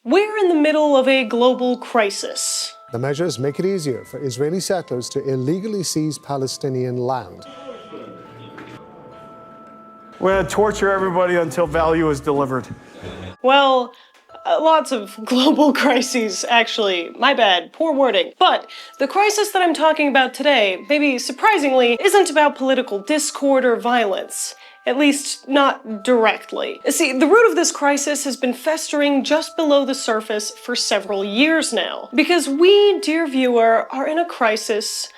We're in the middle of a global crisis. The measures make it easier for Israeli settlers to illegally seize Palestinian land. We're going to torture everybody until value is delivered. Well, lots of global crises, actually. My bad, poor wording. But the crisis that I'm talking about today, maybe surprisingly, isn't about political discord or violence. At least, not directly. See, the root of this crisis has been festering just below the surface for several years now. Because we, dear viewer, are in a crisis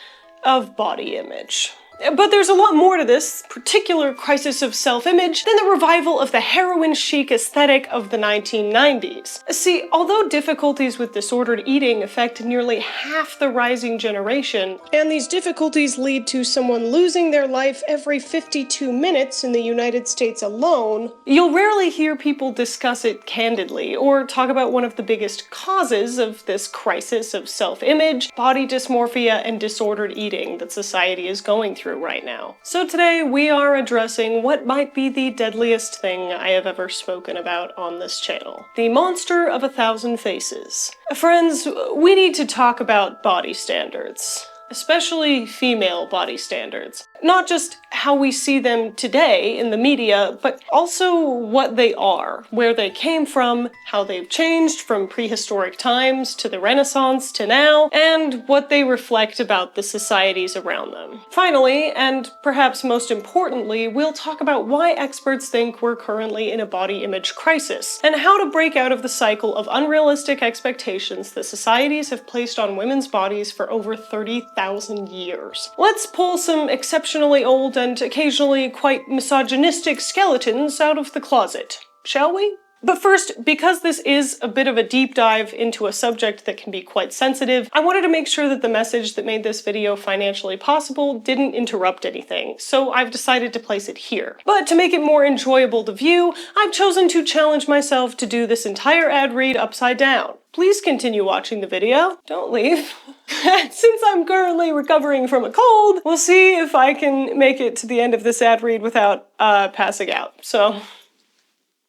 of body image. But there's a lot more to this particular crisis of self-image than the revival of the heroin chic aesthetic of the 1990s. See, although difficulties with disordered eating affect nearly half the rising generation, and these difficulties lead to someone losing their life every 52 minutes in the United States alone, you'll rarely hear people discuss it candidly, or talk about one of the biggest causes of this crisis of self-image, body dysmorphia, and disordered eating that society is going through right now. So today we are addressing what might be the deadliest thing I have ever spoken about on this channel. The monster of 1,000 faces. Friends, we need to talk about body standards. Especially female body standards. Not just how we see them today in the media, but also what they are, where they came from, how they've changed from prehistoric times to the Renaissance to now, and what they reflect about the societies around them. Finally, and perhaps most importantly, we'll talk about why experts think we're currently in a body image crisis, and how to break out of the cycle of unrealistic expectations that societies have placed on women's bodies for over 30,000 years. Let's pull some exceptionally old and occasionally quite misogynistic skeletons out of the closet, shall we? But first, because this is a bit of a deep dive into a subject that can be quite sensitive, I wanted to make sure that the message that made this video financially possible didn't interrupt anything, so I've decided to place it here. But to make it more enjoyable to view, I've chosen to challenge myself to do this entire ad read upside down. Please continue watching the video. Don't leave. Since I'm currently recovering from a cold, we'll see if I can make it to the end of this ad read without passing out. So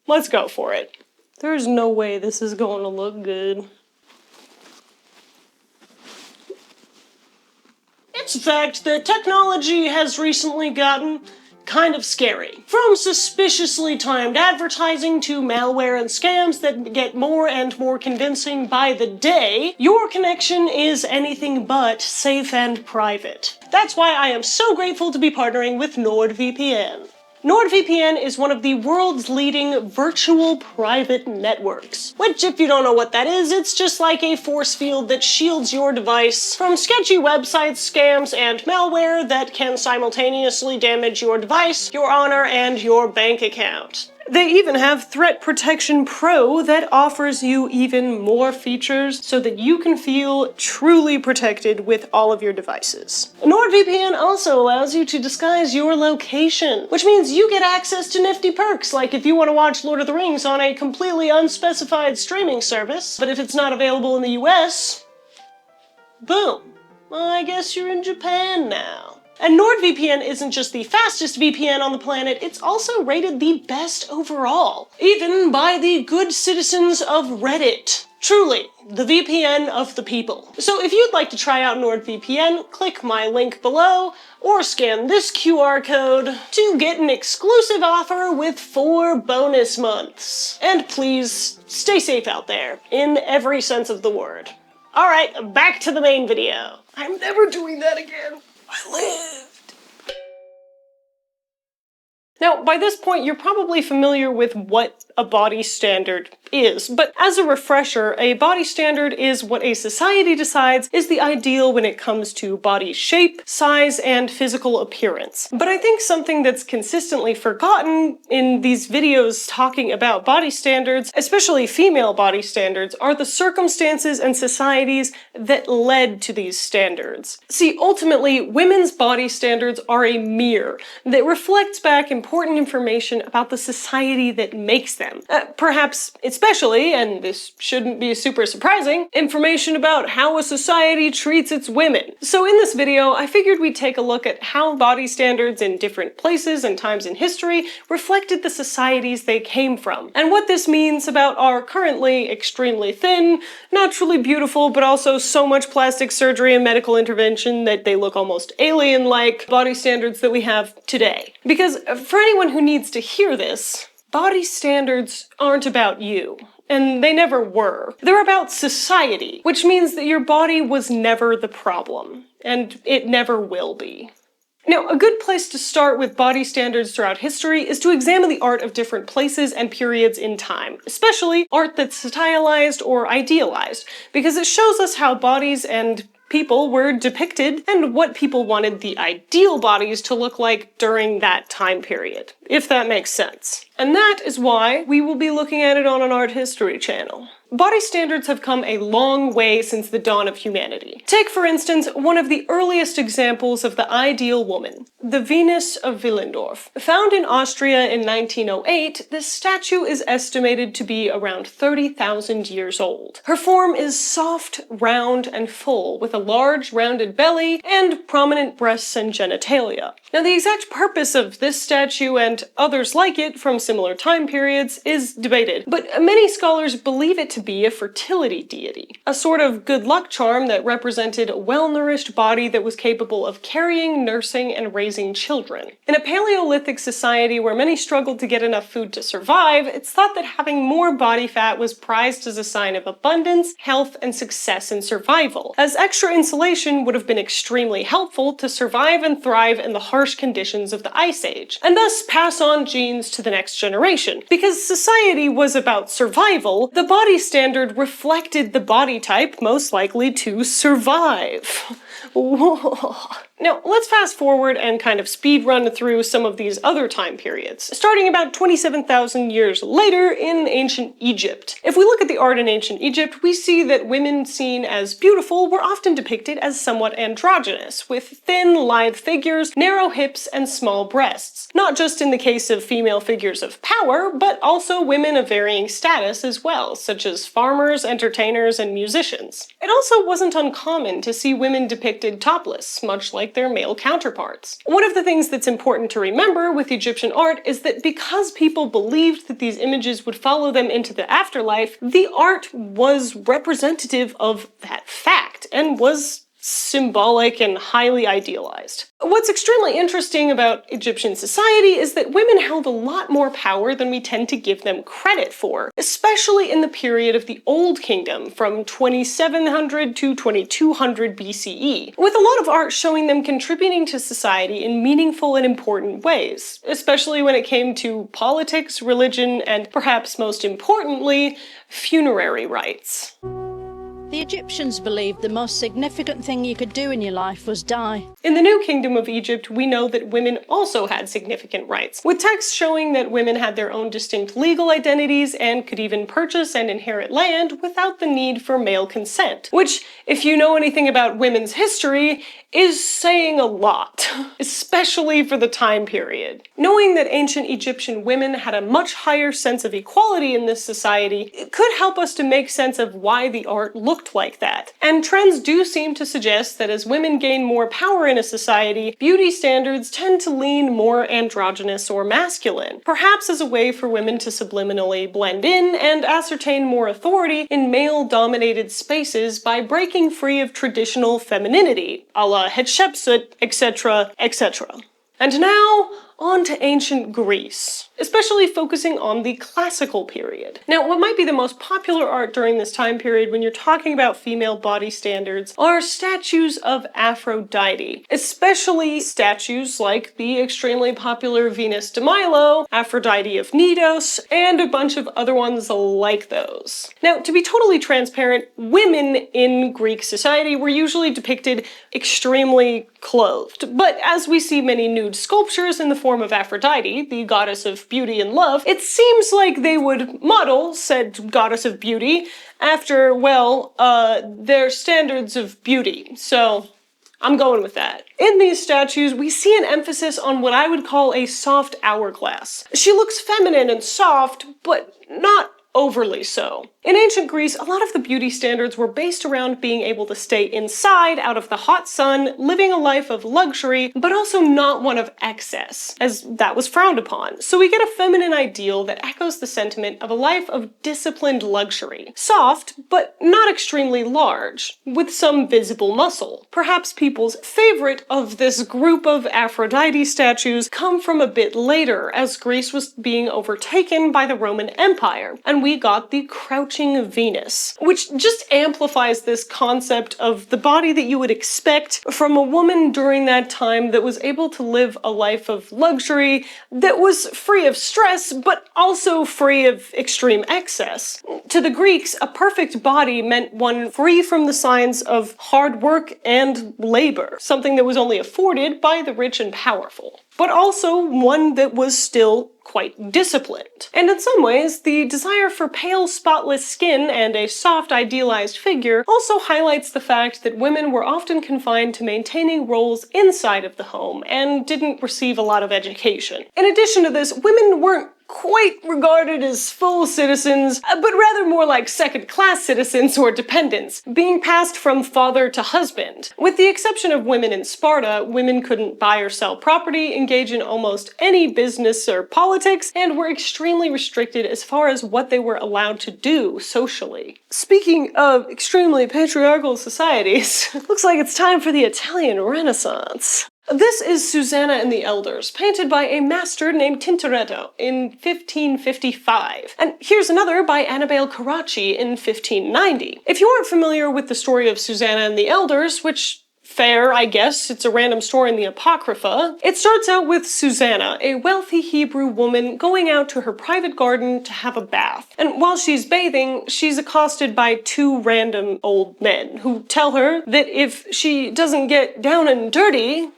let's go for it. There's no way this is going to look good. It's a fact that technology has recently gotten kind of scary. From suspiciously timed advertising to malware and scams that get more and more convincing by the day, your connection is anything but safe and private. That's why I am so grateful to be partnering with NordVPN. NordVPN is one of the world's leading virtual private networks, which, if you don't know what that is, it's just like a force field that shields your device from sketchy websites, scams, and malware that can simultaneously damage your device, your honor, and your bank account. They even have Threat Protection Pro that offers you even more features so that you can feel truly protected with all of your devices. NordVPN also allows you to disguise your location, which means you get access to nifty perks, like if you want to watch Lord of the Rings on a completely unspecified streaming service, but if it's not available in the US, boom, I guess you're in Japan now. And NordVPN isn't just the fastest VPN on the planet, it's also rated the best overall, even by the good citizens of Reddit. Truly, the VPN of the people. So if you'd like to try out NordVPN, click my link below, or scan this QR code to get an exclusive offer with 4 bonus months. And please, stay safe out there, in every sense of the word. Alright, back to the main video. I'm never doing that again. I lived. Now, by this point, you're probably familiar with what a body standard is, but as a refresher, a body standard is what a society decides is the ideal when it comes to body shape, size, and physical appearance. But I think something that's consistently forgotten in these videos talking about body standards, especially female body standards, are the circumstances and societies that led to these standards. See, ultimately, women's body standards are a mirror that reflects back important information about the society that makes them. Perhaps especially, and this shouldn't be super surprising, information about how a society treats its women. So in this video, I figured we'd take a look at how body standards in different places and times in history reflected the societies they came from, and what this means about our currently extremely thin, naturally beautiful, but also so much plastic surgery and medical intervention that they look almost alien-like body standards that we have today. Because for anyone who needs to hear this, body standards aren't about you. And they never were. They're about society, which means that your body was never the problem, and it never will be. Now, a good place to start with body standards throughout history is to examine the art of different places and periods in time, especially art that's stylized or idealized, because it shows us how bodies and people were depicted and what people wanted the ideal bodies to look like during that time period, if that makes sense. And that is why we will be looking at it on an art history channel. Body standards have come a long way since the dawn of humanity. Take, for instance, one of the earliest examples of the ideal woman, the Venus of Willendorf. Found in Austria in 1908, this statue is estimated to be around 30,000 years old. Her form is soft, round, and full, with a large, rounded belly and prominent breasts and genitalia. Now, the exact purpose of this statue and others like it from similar time periods is debated, but many scholars believe it to be a fertility deity, a sort of good luck charm that represented a well-nourished body that was capable of carrying, nursing, and raising children. In a Paleolithic society where many struggled to get enough food to survive, it's thought that having more body fat was prized as a sign of abundance, health, and success in survival, as extra insulation would have been extremely helpful to survive and thrive in the harsh conditions of the Ice Age, and thus pass on genes to the next generation. Because society was about survival, the body standard reflected the body type most likely to survive. Now, let's fast forward and kind of speed run through some of these other time periods, starting about 27,000 years later in ancient Egypt. If we look at the art in ancient Egypt, we see that women seen as beautiful were often depicted as somewhat androgynous, with thin, lithe figures, narrow hips, and small breasts. Not just in the case of female figures of power, but also women of varying status as well, such as farmers, entertainers, and musicians. It also wasn't uncommon to see women depicted topless, much like their male counterparts. One of the things that's important to remember with Egyptian art is that because people believed that these images would follow them into the afterlife, the art was representative of that fact and was symbolic and highly idealized. What's extremely interesting about Egyptian society is that women held a lot more power than we tend to give them credit for, especially in the period of the Old Kingdom from 2700 to 2200 BCE, with a lot of art showing them contributing to society in meaningful and important ways, especially when it came to politics, religion, and perhaps most importantly, funerary rites. The Egyptians believed the most significant thing you could do in your life was die. In the New Kingdom of Egypt, we know that women also had significant rights, with texts showing that women had their own distinct legal identities and could even purchase and inherit land without the need for male consent, which, if you know anything about women's history, is saying a lot, especially for the time period. Knowing that ancient Egyptian women had a much higher sense of equality in this society, it could help us to make sense of why the art looked like that. And trends do seem to suggest that as women gain more power in a society, beauty standards tend to lean more androgynous or masculine, perhaps as a way for women to subliminally blend in and ascertain more authority in male-dominated spaces by breaking free of traditional femininity, a la Hatshepsut, etc., etc. And now, on to ancient Greece, especially focusing on the classical period. Now, what might be the most popular art during this time period when you're talking about female body standards are statues of Aphrodite, especially statues like the extremely popular Venus de Milo, Aphrodite of Knidos, and a bunch of other ones like those. Now, to be totally transparent, women in Greek society were usually depicted extremely clothed, but as we see many nude sculptures in the form of Aphrodite, the goddess of beauty and love, it seems like they would model said goddess of beauty after, well, their standards of beauty. So I'm going with that. In these statues, we see an emphasis on what I would call a soft hourglass. She looks feminine and soft, but not overly so. In ancient Greece, a lot of the beauty standards were based around being able to stay inside, out of the hot sun, living a life of luxury, but also not one of excess, as that was frowned upon. So we get a feminine ideal that echoes the sentiment of a life of disciplined luxury. Soft, but not extremely large, with some visible muscle. Perhaps people's favorite of this group of Aphrodite statues come from a bit later, as Greece was being overtaken by the Roman Empire, and we got the crouching Venus, which just amplifies this concept of the body that you would expect from a woman during that time that was able to live a life of luxury that was free of stress, but also free of extreme excess. To the Greeks, a perfect body meant one free from the signs of hard work and labor, something that was only afforded by the rich and powerful, but also one that was still quite disciplined. And in some ways, the desire for pale, spotless skin and a soft, idealized figure also highlights the fact that women were often confined to maintaining roles inside of the home and didn't receive a lot of education. In addition to this, women weren't quite regarded as full citizens, but rather more like second-class citizens or dependents, being passed from father to husband. With the exception of women in Sparta, women couldn't buy or sell property, engage in almost any business or politics, and were extremely restricted as far as what they were allowed to do socially. Speaking of extremely patriarchal societies, looks like it's time for the Italian Renaissance. This is Susanna and the Elders, painted by a master named Tintoretto in 1555. And here's another by Annibale Carracci in 1590. If you aren't familiar with the story of Susanna and the Elders, which fair, I guess, it's a random story in the Apocrypha. It starts out with Susanna, a wealthy Hebrew woman, going out to her private garden to have a bath. And while she's bathing, she's accosted by two random old men who tell her that if she doesn't get down and dirty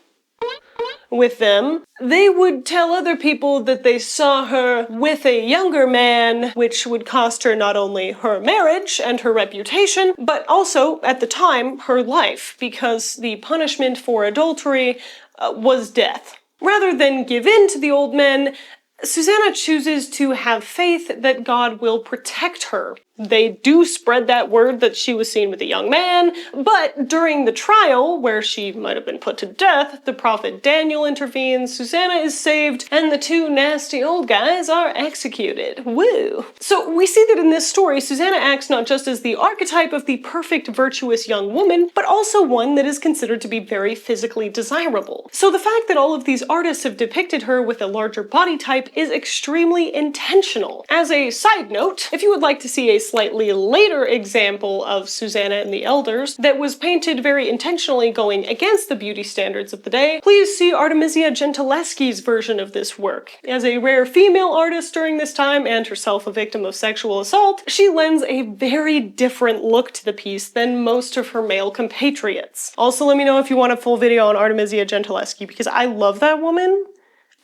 with them, they would tell other people that they saw her with a younger man, which would cost her not only her marriage and her reputation, but also, at the time, her life, because the punishment for adultery was death. Rather than give in to the old men, Susanna chooses to have faith that God will protect her. They do spread that word that she was seen with a young man, but during the trial, where she might have been put to death, the prophet Daniel intervenes, Susanna is saved, and the two nasty old guys are executed. Woo! So we see that in this story, Susanna acts not just as the archetype of the perfect, virtuous young woman, but also one that is considered to be very physically desirable. So the fact that all of these artists have depicted her with a larger body type is extremely intentional. As a side note, if you would like to see a slightly later example of Susanna and the Elders that was painted very intentionally going against the beauty standards of the day, please see Artemisia Gentileschi's version of this work. As a rare female artist during this time and herself a victim of sexual assault, she lends a very different look to the piece than most of her male compatriots. Also, let me know if you want a full video on Artemisia Gentileschi, because I love that woman.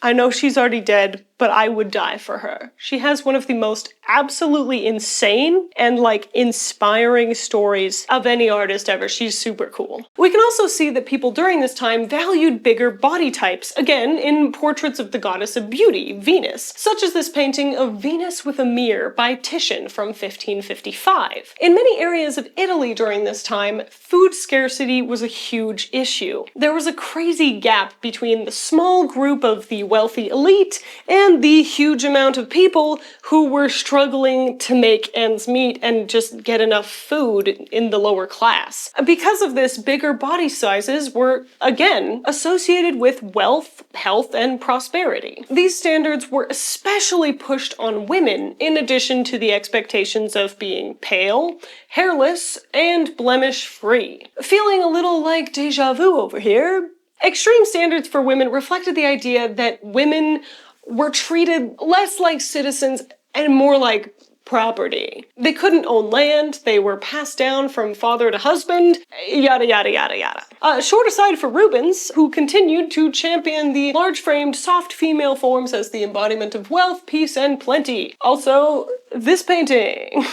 I know she's already dead, but I would die for her. She has one of the most absolutely insane and inspiring stories of any artist ever. She's super cool. We can also see that people during this time valued bigger body types, again in portraits of the goddess of beauty, Venus, such as this painting of Venus with a Mirror by Titian from 1555. In many areas of Italy during this time, food scarcity was a huge issue. There was a crazy gap between the small group of the wealthy elite and the huge amount of people who were struggling to make ends meet and just get enough food in the lower class. Because of this, bigger body sizes were, again, associated with wealth, health, and prosperity. These standards were especially pushed on women, in addition to the expectations of being pale, hairless, and blemish-free. Feeling a little like deja vu over here. Extreme standards for women reflected the idea that women were treated less like citizens and more like property. They couldn't own land, they were passed down from father to husband, yada yada yada yada. Short aside for Rubens, who continued to champion the large-framed, soft female forms as the embodiment of wealth, peace, and plenty. Also, this painting,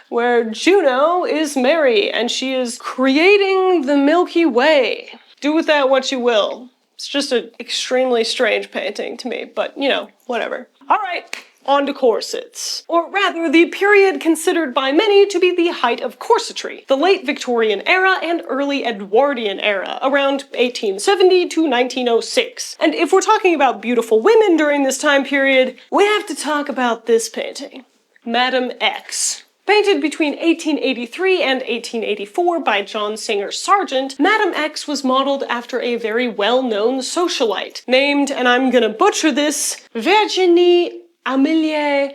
where Juno is Mary and she is creating the Milky Way. Do with that what you will. It's just an extremely strange painting to me, but you know, whatever. All right, onto corsets. Or rather, the period considered by many to be the height of corsetry, the late Victorian era and early Edwardian era, around 1870 to 1906. And if we're talking about beautiful women during this time period, we have to talk about this painting, Madame X. Painted between 1883 and 1884 by John Singer Sargent, Madame X was modeled after a very well-known socialite, named, and I'm gonna butcher this, Virginie Amélie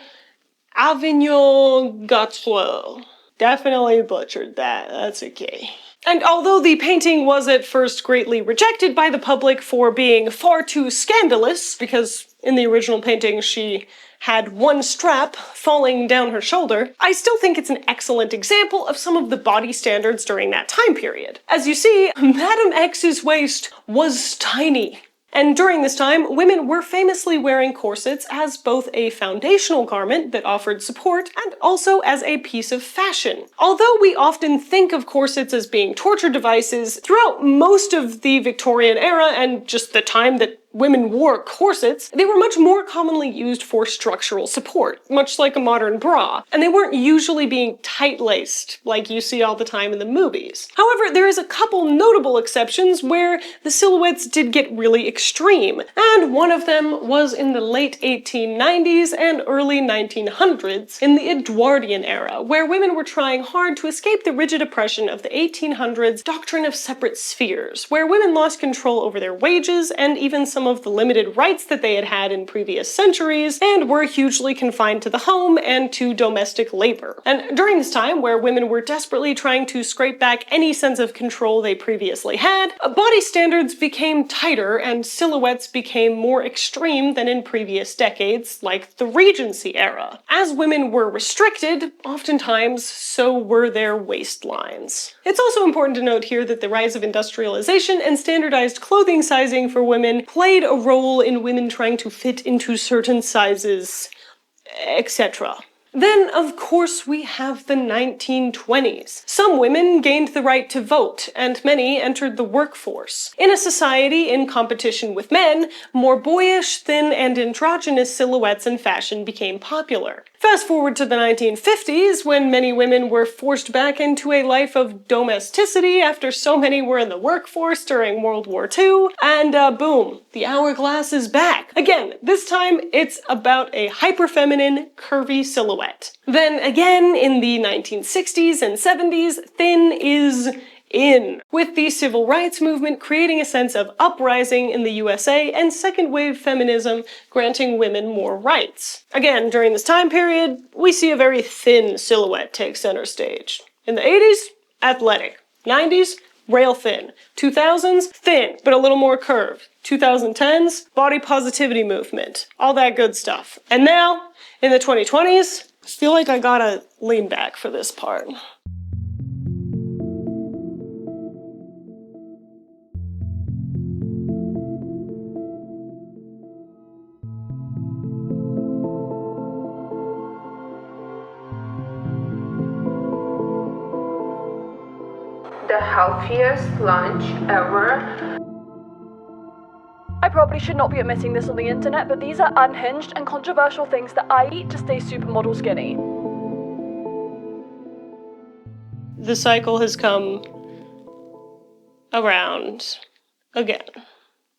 Avignon-Gautreau. Definitely butchered that, that's okay. And although the painting was at first greatly rejected by the public for being far too scandalous, because in the original painting she had one strap falling down her shoulder, I still think it's an excellent example of some of the body standards during that time period. As you see, Madame X's waist was tiny. And during this time, women were famously wearing corsets as both a foundational garment that offered support and also as a piece of fashion. Although we often think of corsets as being torture devices, throughout most of the Victorian era and just the time that women wore corsets, they were much more commonly used for structural support, much like a modern bra, and they weren't usually being tight-laced like you see all the time in the movies. However, there is a couple notable exceptions where the silhouettes did get really extreme, and one of them was in the late 1890s and early 1900s in the Edwardian era, where women were trying hard to escape the rigid oppression of the 1800s doctrine of separate spheres, where women lost control over their wages and even some of the limited rights that they had had in previous centuries, and were hugely confined to the home and to domestic labor. And during this time, where women were desperately trying to scrape back any sense of control they previously had, body standards became tighter and silhouettes became more extreme than in previous decades, like the Regency era. As women were restricted, oftentimes so were their waistlines. It's also important to note here that the rise of industrialization and standardized clothing sizing for women played a role in women trying to fit into certain sizes, etc. Then, of course, we have the 1920s. Some women gained the right to vote, and many entered the workforce. In a society in competition with men, more boyish, thin, and androgynous silhouettes and fashion became popular. Fast forward to the 1950s, when many women were forced back into a life of domesticity after so many were in the workforce during World War II, and boom, the hourglass is back. Again, this time it's about a hyper-feminine, curvy silhouette. Then again, in the 1960s and 70s, thin is in, with the civil rights movement creating a sense of uprising in the USA and second-wave feminism granting women more rights. Again, during this time period, we see a very thin silhouette take center stage. In the 80s, athletic. 90s, rail thin. 2000s, thin, but a little more curved. 2010s, body positivity movement. All that good stuff. And now, in the 2020s, I feel like I gotta lean back for this part. The healthiest lunch ever. I probably should not be admitting this on the internet, but these are unhinged and controversial things that I eat to stay supermodel skinny. The cycle has come around again.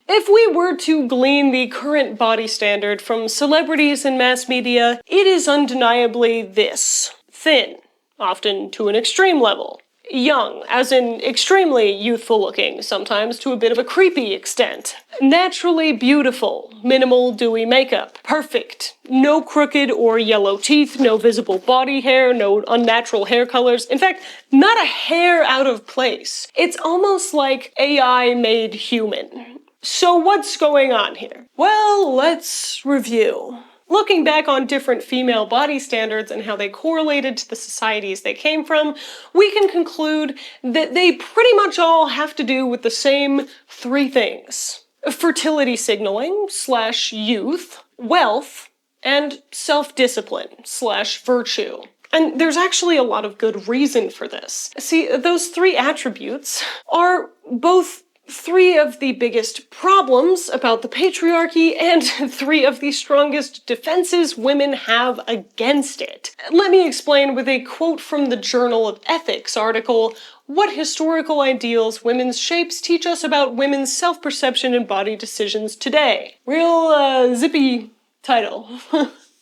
If we were to glean the current body standard from celebrities and mass media, it is undeniably this. Thin, often to an extreme level. Young, as in extremely youthful looking, sometimes to a bit of a creepy extent. Naturally beautiful, minimal dewy makeup. Perfect. No crooked or yellow teeth, no visible body hair, no unnatural hair colors. In fact, not a hair out of place. It's almost like AI made human. So what's going on here? Well, let's review. Looking back on different female body standards and how they correlated to the societies they came from, we can conclude that they pretty much all have to do with the same three things. Fertility signaling / youth, wealth, and self-discipline / virtue. And there's actually a lot of good reason for this. See, those three attributes are both 3 of the biggest problems about the patriarchy and 3 of the strongest defenses women have against it. Let me explain with a quote from the Journal of Ethics article, "What historical ideals women's shapes teach us about women's self-perception and body decisions today." Real, zippy title.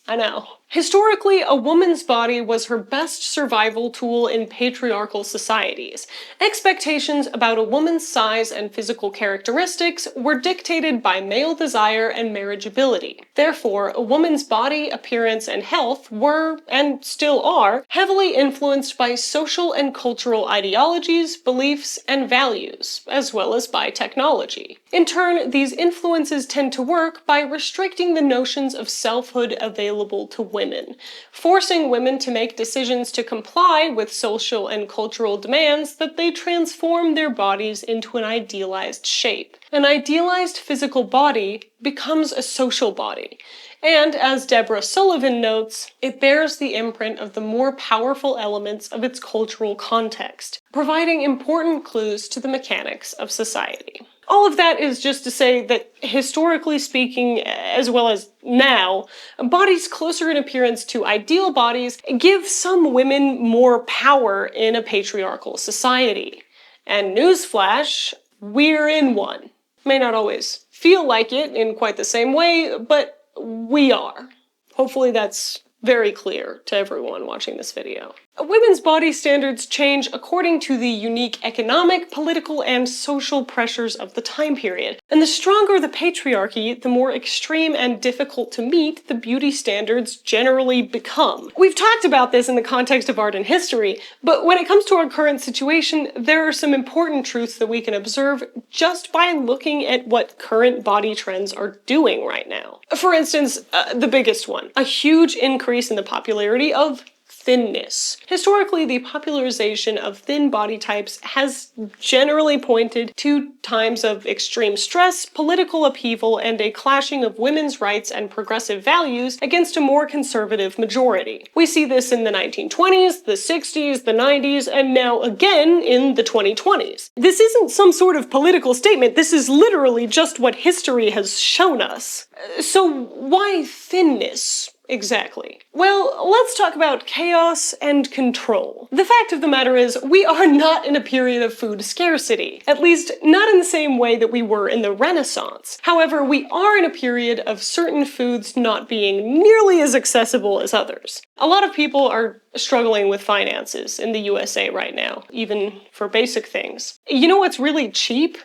I know. Historically, a woman's body was her best survival tool in patriarchal societies. Expectations about a woman's size and physical characteristics were dictated by male desire and marriageability. Therefore, a woman's body, appearance, and health were, and still are, heavily influenced by social and cultural ideologies, beliefs, and values, as well as by technology. In turn, these influences tend to work by restricting the notions of selfhood available to women, forcing women to make decisions to comply with social and cultural demands that they transform their bodies into an idealized shape. An idealized physical body becomes a social body, and as Deborah Sullivan notes, it bears the imprint of the more powerful elements of its cultural context, providing important clues to the mechanics of society. All of that is just to say that, historically speaking, as well as now, bodies closer in appearance to ideal bodies give some women more power in a patriarchal society. And newsflash, we're in one. May not always feel like it in quite the same way, but we are. Hopefully that's very clear to everyone watching this video. Women's body standards change according to the unique economic, political, and social pressures of the time period. And the stronger the patriarchy, the more extreme and difficult to meet the beauty standards generally become. We've talked about this in the context of art and history, but when it comes to our current situation, there are some important truths that we can observe just by looking at what current body trends are doing right now. For instance, the biggest one, a huge increase in the popularity of thin-ness. Historically, the popularization of thin body types has generally pointed to times of extreme stress, political upheaval, and a clashing of women's rights and progressive values against a more conservative majority. We see this in the 1920s, the 60s, the 90s, and now again in the 2020s. This isn't some sort of political statement, this is literally just what history has shown us. So why thin-ness? Exactly. Well, let's talk about chaos and control. The fact of the matter is, we are not in a period of food scarcity. At least, not in the same way that we were in the Renaissance. However, we are in a period of certain foods not being nearly as accessible as others. A lot of people are struggling with finances in the USA right now, even for basic things. You know what's really cheap?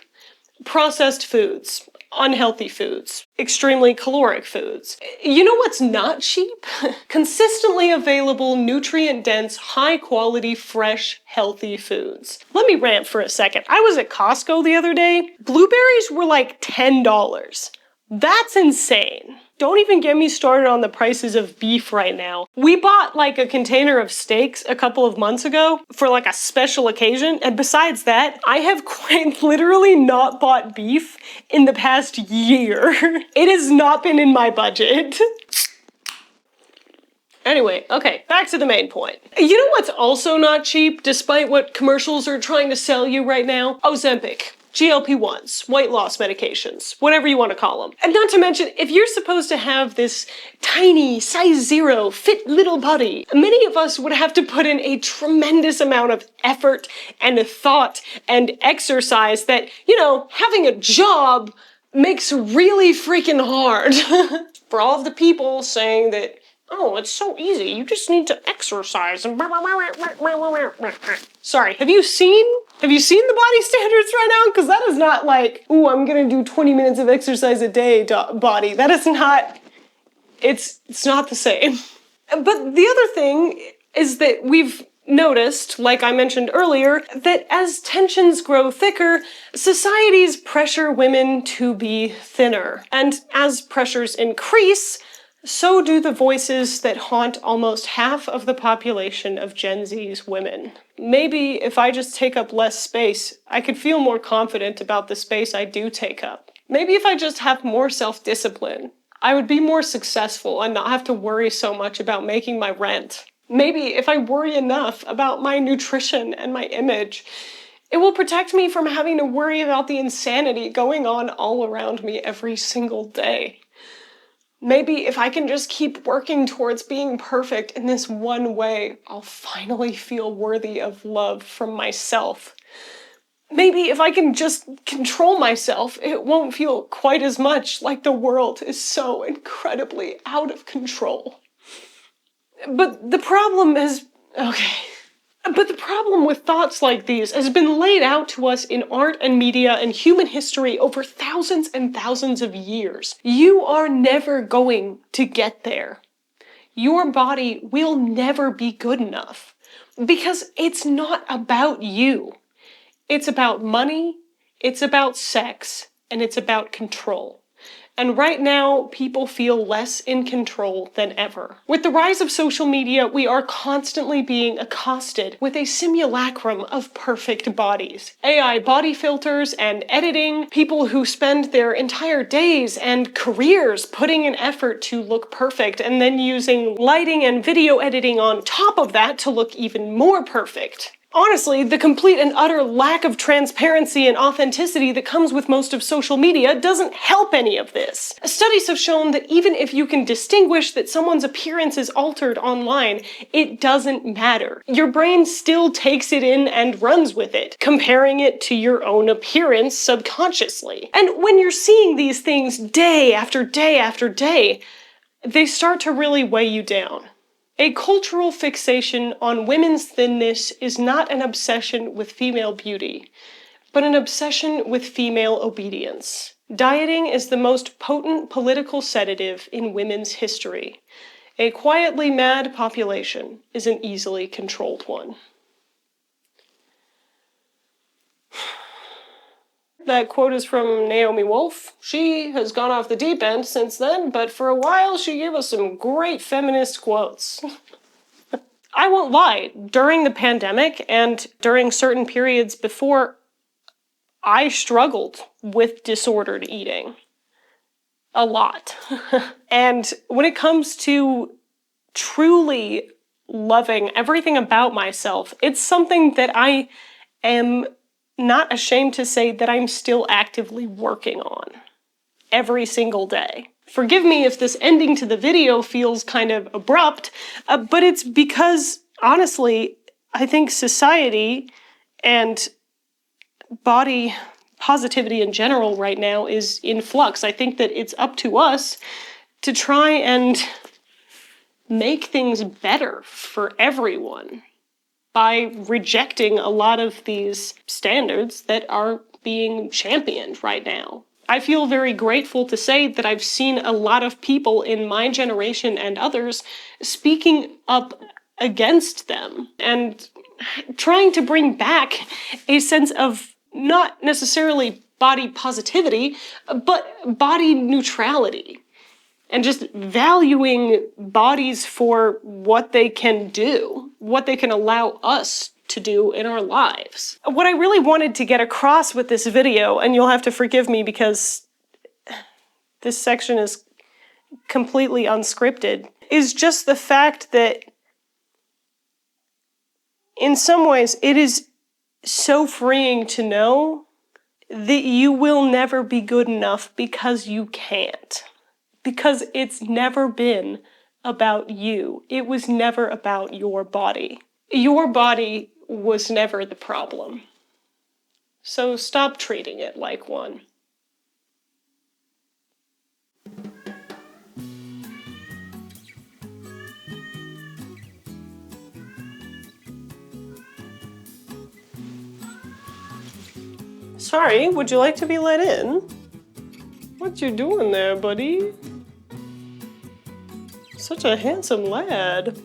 Processed foods. Unhealthy foods, extremely caloric foods. You know what's not cheap? Consistently available, nutrient-dense, high-quality, fresh, healthy foods. Let me rant for a second. I was at Costco the other day. Blueberries were like $10. That's insane. Don't even get me started on the prices of beef right now. We bought like a container of steaks a couple of months ago for like a special occasion, and besides that, I have quite literally not bought beef in the past year. It has not been in my budget. Anyway, okay, back to the main point. You know what's also not cheap, despite what commercials are trying to sell you right now? Ozempic. GLP-1s, weight loss medications, whatever you want to call them. And not to mention, if you're supposed to have this tiny, size 0, fit little body, many of us would have to put in a tremendous amount of effort and thought and exercise that, having a job makes really freaking hard. For all of the people saying that, oh, it's so easy, you just need to exercise and Sorry, have you seen the body standards right now? Because that is not like, ooh, I'm gonna do 20 minutes of exercise a day body. That is not, it's not the same. But the other thing is that we've noticed, like I mentioned earlier, that as tensions grow thicker, societies pressure women to be thinner. And as pressures increase, so do the voices that haunt almost half of the population of Gen Z's women. Maybe if I just take up less space, I could feel more confident about the space I do take up. Maybe if I just have more self-discipline, I would be more successful and not have to worry so much about making my rent. Maybe if I worry enough about my nutrition and my image, It will protect me from having to worry about the insanity going on all around me every single day. Maybe if I can just keep working towards being perfect in this one way, I'll finally feel worthy of love from myself. Maybe if I can just control myself, it won't feel quite as much like the world is so incredibly out of control. But the problem with thoughts like these has been laid out to us in art and media and human history over thousands and thousands of years. You are never going to get there. Your body will never be good enough because it's not about you. It's about money, it's about sex, and it's about control. And right now, people feel less in control than ever. With the rise of social media, we are constantly being accosted with a simulacrum of perfect bodies. AI body filters and editing, people who spend their entire days and careers putting an effort to look perfect and then using lighting and video editing on top of that to look even more perfect. Honestly, the complete and utter lack of transparency and authenticity that comes with most of social media doesn't help any of this. Studies have shown that even if you can distinguish that someone's appearance is altered online, it doesn't matter. Your brain still takes it in and runs with it, comparing it to your own appearance subconsciously. And when you're seeing these things day after day after day, they start to really weigh you down. A cultural fixation on women's thinness is not an obsession with female beauty, but an obsession with female obedience. Dieting is the most potent political sedative in women's history. A quietly mad population is an easily controlled one. That quote is from Naomi Wolf. She has gone off the deep end since then, but for a while she gave us some great feminist quotes. I won't lie, during the pandemic and during certain periods before, I struggled with disordered eating. A lot. And when it comes to truly loving everything about myself, it's something that I am not ashamed to say that I'm still actively working on every single day. Forgive me if this ending to the video feels kind of abrupt, but it's because, honestly, I think society and body positivity in general right now is in flux. I think that it's up to us to try and make things better for everyone by rejecting a lot of these standards that are being championed right now. I feel very grateful to say that I've seen a lot of people in my generation and others speaking up against them and trying to bring back a sense of not necessarily body positivity, but body neutrality. And just valuing bodies for what they can do, what they can allow us to do in our lives. What I really wanted to get across with this video, and you'll have to forgive me because this section is completely unscripted, is just the fact that in some ways it is so freeing to know that you will never be good enough because you can't. Because it's never been about you. It was never about your body. Your body was never the problem. So stop treating it like one. Sorry, would you like to be let in? What you doing there, buddy? Such a handsome lad.